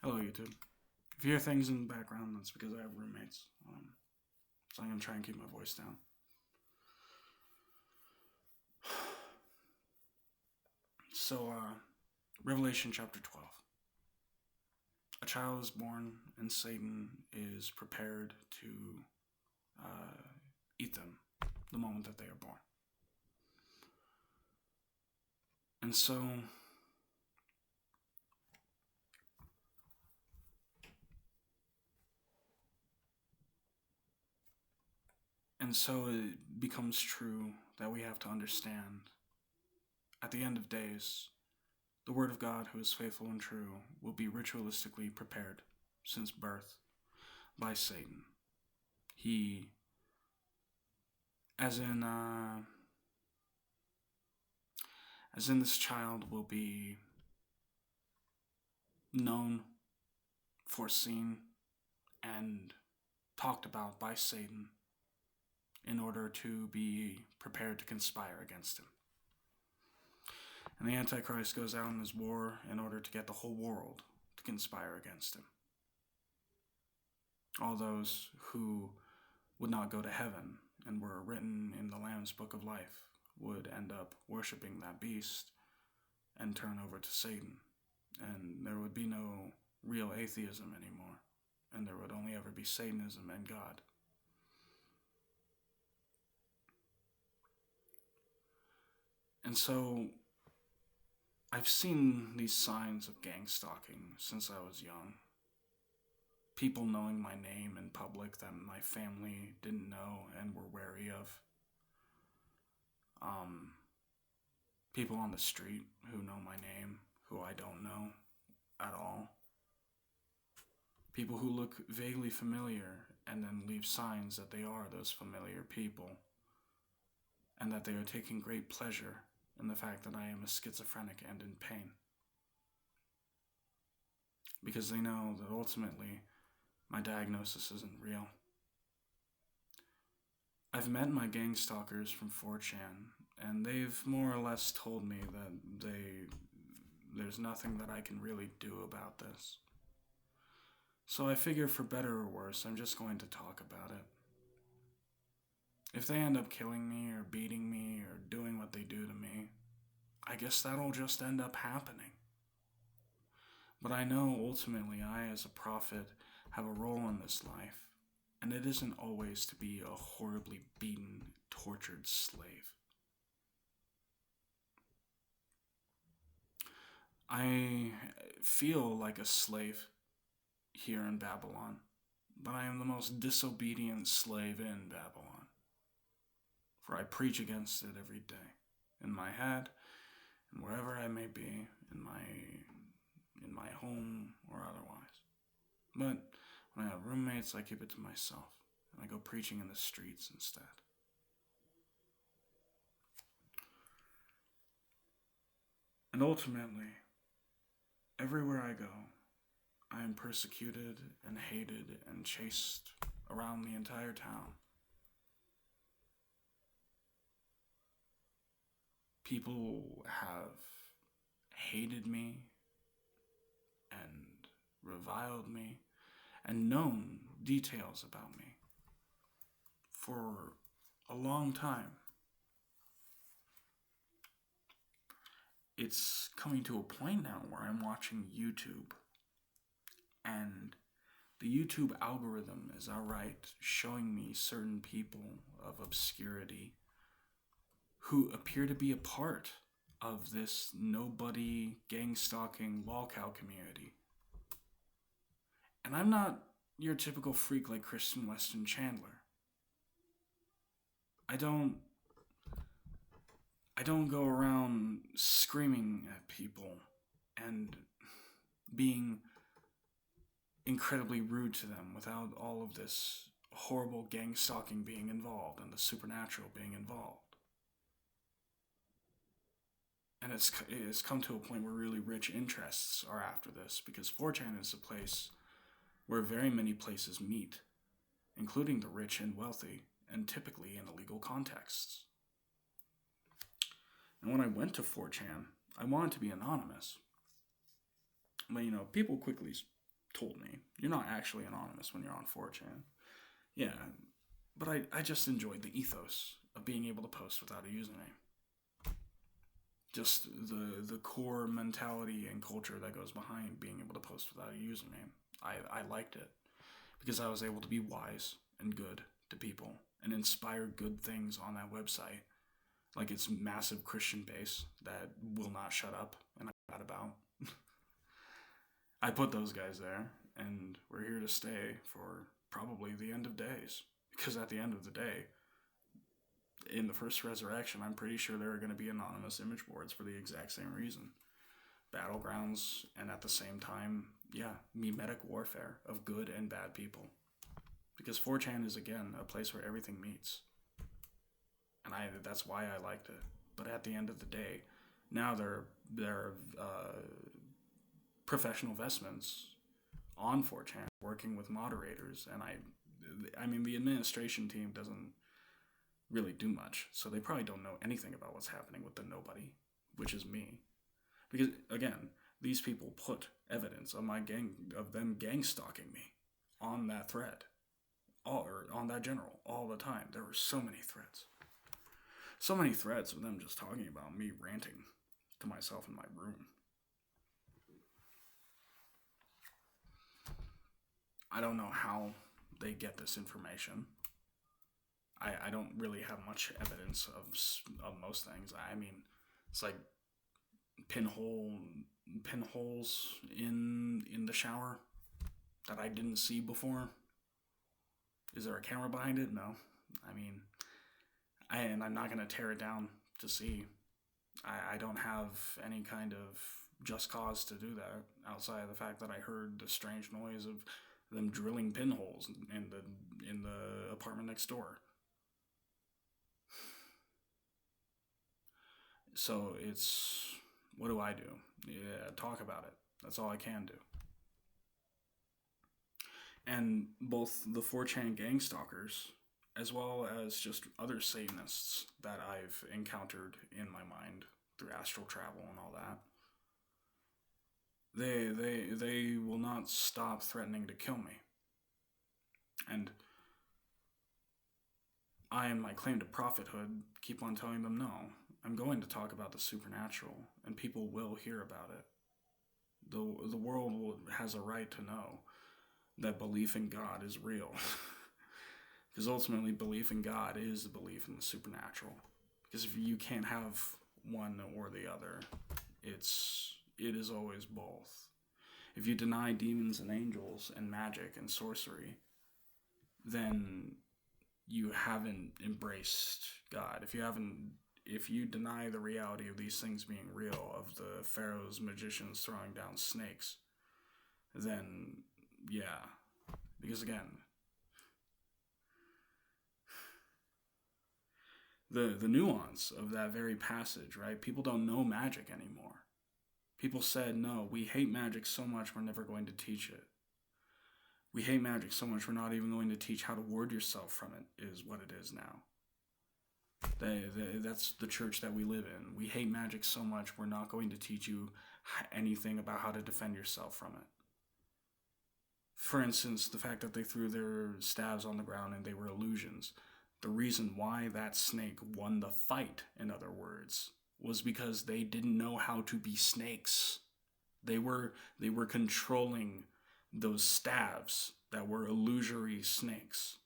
Hello, YouTube. If you hear things in the background, that's because I have roommates. So I'm going to try and keep my voice down. So, Revelation chapter 12. A child is born, and Satan is prepared to eat them the moment that they are born. And so, it becomes true that we have to understand, at the end of days, the Word of God, who is faithful and true, will be ritualistically prepared since birth by Satan. He, as in this child will be known, foreseen, and talked about by Satan in order to be prepared to conspire against him. And the Antichrist goes out in his war in order to get the whole world to conspire against him. All those who would not go to heaven and were written in the Lamb's Book of Life would end up worshiping that beast and turn over to Satan. And there would be no real atheism anymore. And there would only ever be Satanism and God. And so, I've seen these signs of gang stalking since I was young. People knowing my name in public that my family didn't know and were wary of. People on the street who know my name, who I don't know at all. People who look vaguely familiar and then leave signs that they are those familiar people, and that they are taking great pleasure in the fact that I am a schizophrenic and in pain. Because they know that ultimately my diagnosis isn't real. I've met my gang stalkers from 4chan, and they've more or less told me that there's nothing that I can really do about this. So I figure, for better or worse, I'm just going to talk about it. If they end up killing me or beating me or doing what they do to me, I guess that'll just end up happening. But I know ultimately I, as a prophet, have a role in this life, and it isn't always to be a horribly beaten, tortured slave. I feel like a slave here in Babylon, but I am the most disobedient slave in Babylon. For I preach against it every day, in my head, and wherever I may be, in my home or otherwise. But when I have roommates, I keep it to myself, and I go preaching in the streets instead. And ultimately, everywhere I go, I am persecuted and hated and chased around the entire town. People have hated me and reviled me and known details about me for a long time. It's coming to a point now where I'm watching YouTube, and the YouTube algorithm is outright showing me certain people of obscurity who appear to be a part of this nobody gang-stalking lolcow community. And I'm not your typical freak like Kristen Weston Chandler. I don't go around screaming at people and being incredibly rude to them without all of this horrible gang stalking being involved and the supernatural being involved. And it's come to a point where really rich interests are after this, because 4chan is a place where very many places meet, including the rich and wealthy, and typically in illegal contexts. And when I went to 4chan, I wanted to be anonymous. But people quickly told me, you're not actually anonymous when you're on 4chan. Yeah, but I just enjoyed the ethos of being able to post without a username. Just the core mentality and culture that goes behind being able to post without a username. I liked it because I was able to be wise and good to people and inspire good things on that website. Like its massive Christian base that will not shut up and I'm mad about. I put those guys there, and we're here to stay for probably the end of days. Because at the end of the day, in the first resurrection, I'm pretty sure there are going to be anonymous image boards for the exact same reason. Battlegrounds, and at the same time, yeah, mimetic warfare of good and bad people. Because 4chan is, again, a place where everything meets. And that's why I liked it. But at the end of the day, now there are professional vestments on 4chan working with moderators, and I mean the administration team doesn't really do much, so they probably don't know anything about what's happening with the nobody, which is me. Because again, these people put evidence of them gang stalking me on that thread, or on that general all the time. There were so many threads of them just talking about me ranting to myself in my room. I don't know how they get this information. I don't really have much evidence of most things. I mean, it's like pinholes in the shower that I didn't see before. Is there a camera behind it? No. I mean, and I'm not going to tear it down to see. I don't have any kind of just cause to do that outside of the fact that I heard the strange noise of them drilling pinholes in the apartment next door. So it's, what do I do? Yeah, talk about it. That's all I can do. And both the 4chan gang stalkers, as well as just other Satanists that I've encountered in my mind through astral travel and all that, they will not stop threatening to kill me. And I, in my claim to prophethood, keep on telling them no. I'm going to talk about the supernatural, and people will hear about it. The world has a right to know that belief in God is real. Because ultimately, belief in God is belief in the supernatural. Because if you can't have one or the other, it is always both. If you deny demons and angels and magic and sorcery, then you haven't embraced God. If you deny the reality of these things being real, of the pharaoh's magicians throwing down snakes, then yeah. Because again, the nuance of that very passage, right? People don't know magic anymore. People said, no, we hate magic so much we're never going to teach it. We hate magic so much we're not even going to teach how to ward yourself from it, is what it is now. That's the church that we live in. We hate magic so much we're not going to teach you anything about how to defend yourself from it. For instance, the fact that they threw their staves on the ground and they were illusions. The reason why that snake won the fight, in other words, was because they didn't know how to be snakes. They were controlling those staves that were illusory snakes.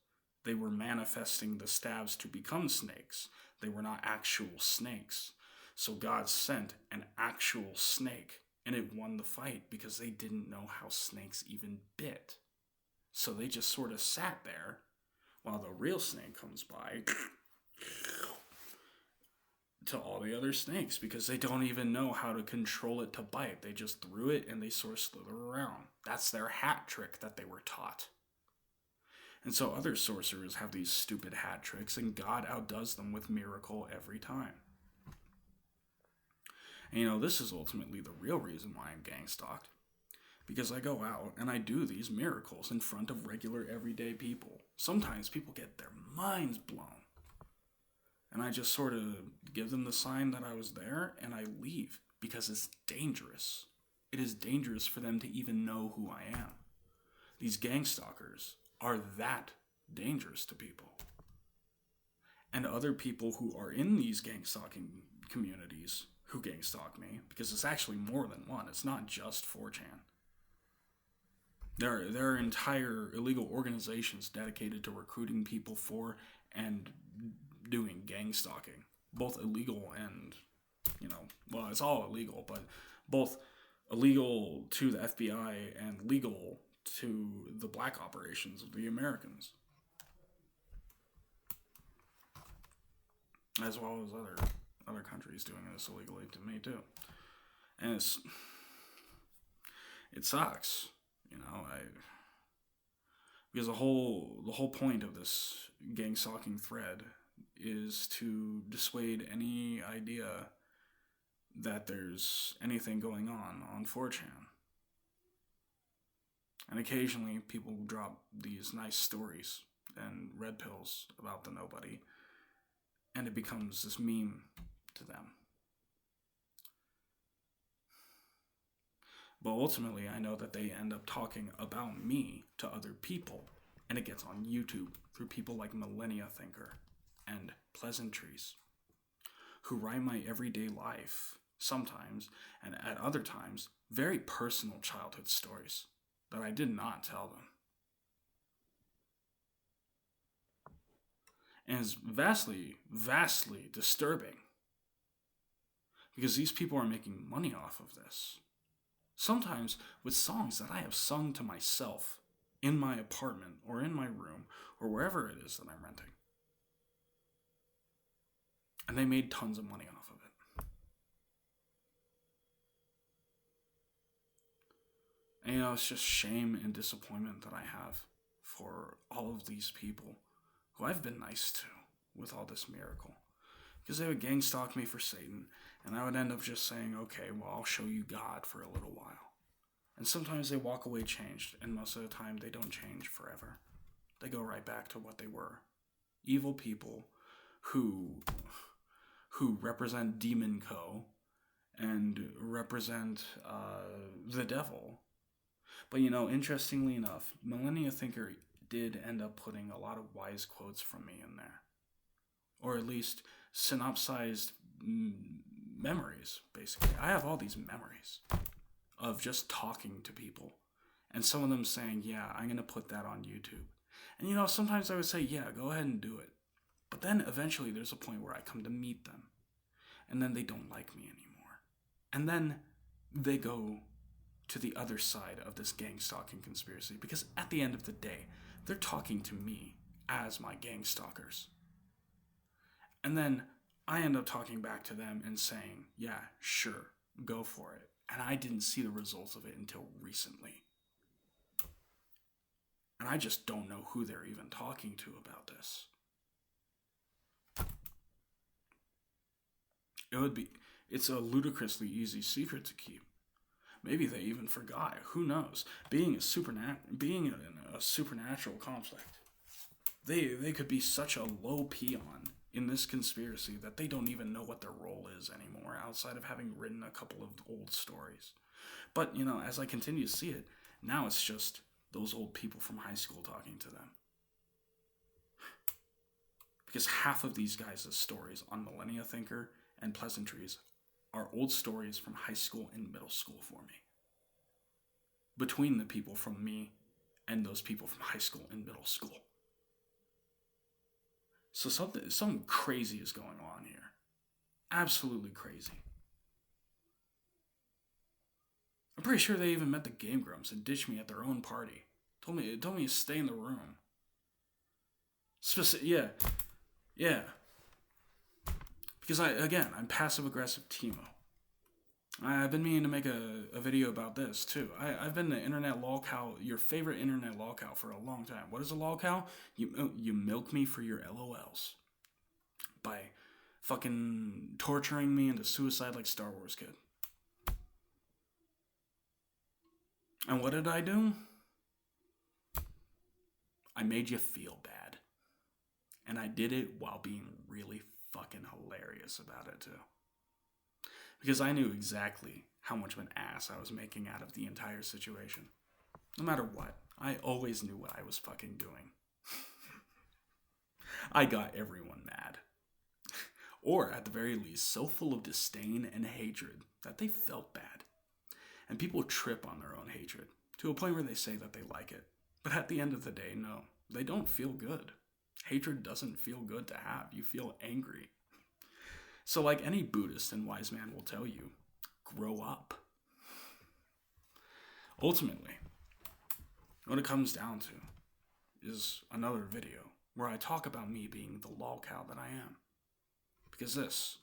They were manifesting the staves to become snakes. They were not actual snakes. So God sent an actual snake, and it won the fight because they didn't know how snakes even bit. So they just sort of sat there while the real snake comes by to all the other snakes, because they don't even know how to control it to bite. They just threw it and they sort of slither around. That's their hat trick that they were taught. And so other sorcerers have these stupid hat tricks, and God outdoes them with miracle every time. And this is ultimately the real reason why I'm gang stalked. Because I go out and I do these miracles in front of regular everyday people. Sometimes people get their minds blown. And I just sort of give them the sign that I was there and I leave, because it's dangerous. It is dangerous for them to even know who I am. these gang stalkers are that dangerous to people. And other people who are in these gang stalking communities who gang stalk me, because it's actually more than one. It's not just 4chan. There are entire illegal organizations dedicated to recruiting people for and doing gang stalking. Both illegal and, well, it's all illegal, but both illegal to the FBI and legal to the black operations of the Americans. As well as other countries doing this illegally to me too. And it sucks, because the whole point of this gang stalking thread is to dissuade any idea that there's anything going on 4chan. And occasionally people drop these nice stories and red pills about the nobody, and it becomes this meme to them. But ultimately, I know that they end up talking about me to other people, and it gets on YouTube through people like Millennia Thinker and Pleasantries, who write my everyday life sometimes, and at other times, very personal childhood stories that I did not tell them. And it's vastly, vastly disturbing, because these people are making money off of this. Sometimes with songs that I have sung to myself in my apartment or in my room or wherever it is that I'm renting. And they made tons of money off of it. And it's just shame and disappointment that I have for all of these people who I've been nice to with all this miracle. Because they would gang stalk me for Satan, and I would end up just saying, okay, well, I'll show you God for a little while. And sometimes they walk away changed, and most of the time they don't change forever. They go right back to what they were. Evil people who represent Demon Co. and represent the devil. But interestingly enough, Millennia Thinker did end up putting a lot of wise quotes from me in there. Or at least synopsized memories, basically. I have all these memories of just talking to people. And some of them saying, yeah, I'm going to put that on YouTube. And sometimes I would say, yeah, go ahead and do it. But then eventually there's a point where I come to meet them. And then they don't like me anymore. And then they go to the other side of this gang stalking conspiracy. Because at the end of the day, they're talking to me as my gang stalkers. And then I end up talking back to them and saying, yeah, sure, go for it. And I didn't see the results of it until recently. And I just don't know who they're even talking to about this. It's a ludicrously easy secret to keep. Maybe they even forgot. Who knows? Being in a supernatural conflict, they could be such a low peon in this conspiracy that they don't even know what their role is anymore, outside of having written a couple of old stories. But, as I continue to see it, now it's just those old people from high school talking to them. Because half of these guys' stories on Millennia Thinker and Pleasantries are old stories from high school and middle school for me. Between the people from me and those people from high school and middle school. So something crazy is going on here. Absolutely crazy. I'm pretty sure they even met the Game Grumps and ditched me at their own party. Told me to stay in the room. Yeah. Because I'm passive-aggressive Timo. I've been meaning to make a video about this, too. I've been the internet lolcow, your favorite internet lolcow, for a long time. What is a lolcow? You milk me for your LOLs. By fucking torturing me into suicide like Star Wars Kid. And what did I do? I made you feel bad. And I did it while being really fucking hilarious about it, too. Because I knew exactly how much of an ass I was making out of the entire situation. No matter what, I always knew what I was fucking doing. I got everyone mad. Or, at the very least, so full of disdain and hatred that they felt bad. And people trip on their own hatred, to a point where they say that they like it. But at the end of the day, no, they don't feel good. Hatred doesn't feel good to have. You feel angry. So, like any Buddhist and wise man will tell you, grow up. Ultimately, what it comes down to is another video where I talk about me being the lolcow that I am. Because this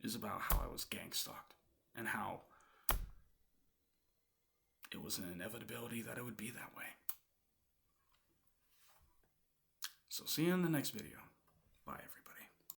is about how I was gang stalked and how it was an inevitability that it would be that way. So see you in the next video. Bye, everyone.